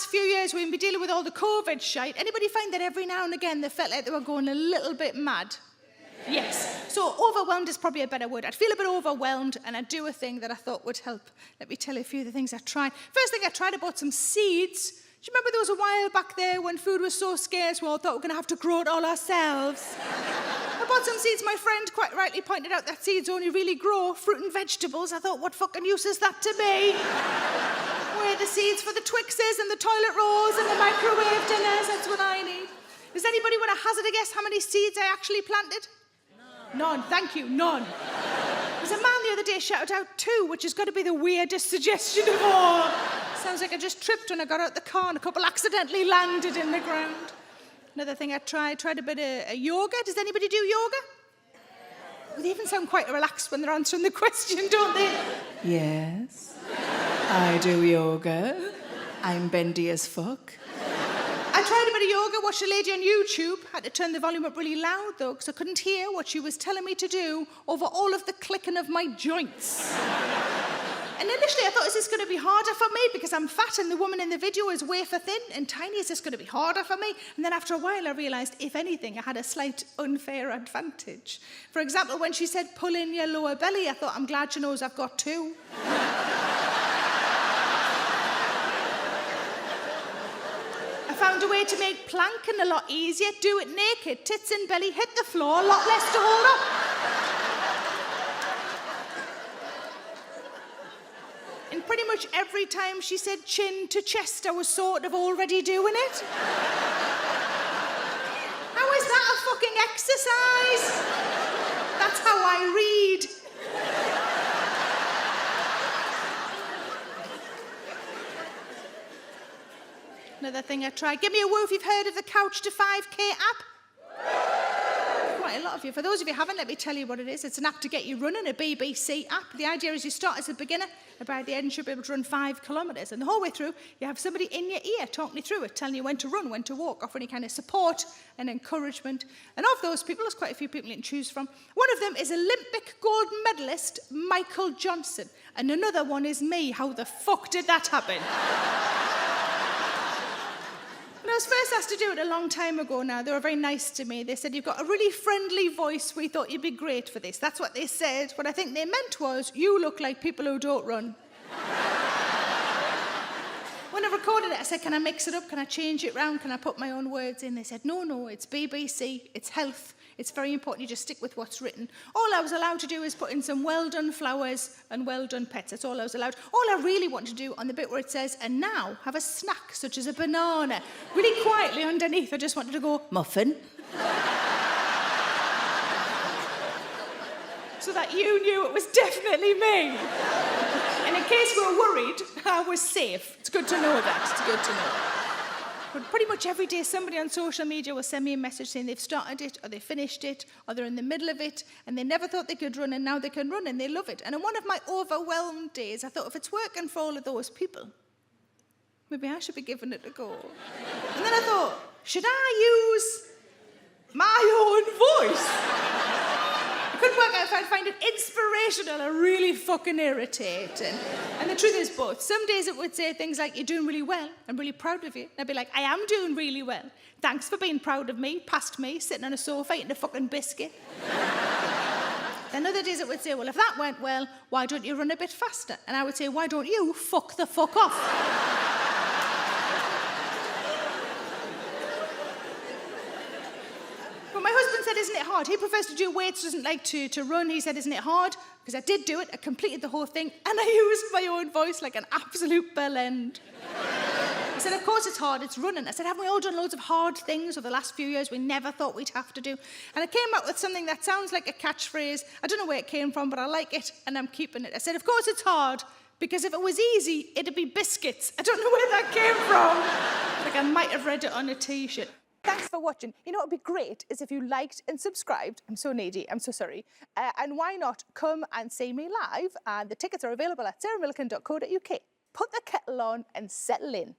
last few years we've been dealing with all the COVID shite, anybody find that every now and again they felt like they were going a little bit mad? Yes. So overwhelmed is probably a better word. I'd feel a bit overwhelmed and I'd do a thing that I thought would help. Let me tell you a few of the things I tried. First thing I tried, I bought some seeds. Do you remember there was a while back there when food was so scarce we all thought we were going to have to grow it all ourselves? I bought some seeds. My friend quite rightly pointed out that seeds only really grow fruit and vegetables. I thought, what fucking use is that to me? Where are the seeds for the Twixes and the toilet rolls and the microwave dinners? That's what I need. Does anybody want to hazard a guess how many seeds I actually planted? None. Thank you, none. There's a man the other day shouted out 2, which has got to be the weirdest suggestion of all. Sounds like I just tripped when I got out the car and a couple accidentally landed in the ground. Another thing I tried a bit of yoga. Does anybody do yoga? Well, they even sound quite relaxed when they're answering the question, don't they? Yes, I do yoga. I'm bendy as fuck. I tried a bit of yoga, watched a lady on YouTube. Had to turn the volume up really loud, though, because I couldn't hear what she was telling me to do over all of the clicking of my joints. And initially I thought, is this going to be harder for me? Because I'm fat and the woman in the video is wafer thin and tiny. Is this going to be harder for me? And then after a while I realised, if anything, I had a slight unfair advantage. For example, when she said, pull in your lower belly, I thought, I'm glad she knows I've got 2. I found a way to make planking a lot easier. Do it naked, tits and belly hit the floor, a lot less to hold up. And pretty much every time she said chin to chest, I was sort of already doing it. How is that a fucking exercise? That's how I read. Another thing I tried. Give me a woo if you've heard of the Couch to 5K app. Quite a lot of you. For those of you who haven't, let me tell you what it is. It's an app to get you running, a BBC app. The idea is you start as a beginner, and by the end you should be able to run 5 kilometres. And the whole way through, you have somebody in your ear talking you through it, telling you when to run, when to walk, offering any kind of support and encouragement. And of those people, there's quite a few people you can choose from. One of them is Olympic gold medalist Michael Johnson. And another one is me. How the fuck did that happen? When I was first asked to do it a long time ago now, they were very nice to me. They said, you've got a really friendly voice. We thought you'd be great for this. That's what they said. What I think they meant was, you look like people who don't run. When I recorded it, I said, can I mix it up? Can I change it round? Can I put my own words in? They said, no, it's BBC, it's health. It's very important you just stick with what's written. All I was allowed to do is put in some well-done flowers and well-done pets. That's all I was allowed. All I really want to do on the bit where it says, and now have a snack, such as a banana. Really quietly underneath, I just wanted to go, muffin. So that you knew it was definitely me. And in case we were worried, I was safe. It's good to know that. It's good to know. But pretty much every day, somebody on social media will send me a message saying they've started it, or they finished it, or they're in the middle of it, and they never thought they could run, and now they can run, and they love it. And on one of my overwhelmed days, I thought, if it's working for all of those people, maybe I should be giving it a go. And then I thought, should I use my own voice? I couldn't work out if I'd find it inspirational or really fucking irritating. And the truth is both. Some days it would say things like, you're doing really well, I'm really proud of you. And I'd be like, I am doing really well. Thanks for being proud of me, past me, sitting on a sofa eating a fucking biscuit. Then other days it would say, well, if that went well, why don't you run a bit faster? And I would say, why don't you fuck the fuck off? But my husband said, isn't it hard? He prefers to do weights, doesn't like to run. He said, isn't it hard? Because I did do it, I completed the whole thing, and I used my own voice like an absolute bell end. I said, of course it's hard, it's running. I said, haven't we all done loads of hard things over the last few years we never thought we'd have to do? And I came up with something that sounds like a catchphrase. I don't know where it came from, but I like it, and I'm keeping it. I said, of course it's hard, because if it was easy, it'd be biscuits. I don't know where that came from. Like I might have read it on a T-shirt. Thanks for watching. You know what would be great is if you liked and subscribed. I'm so needy, I'm so sorry. And why not come and see me live? And the tickets are available at sarahmillican.co.uk. Put the kettle on and settle in.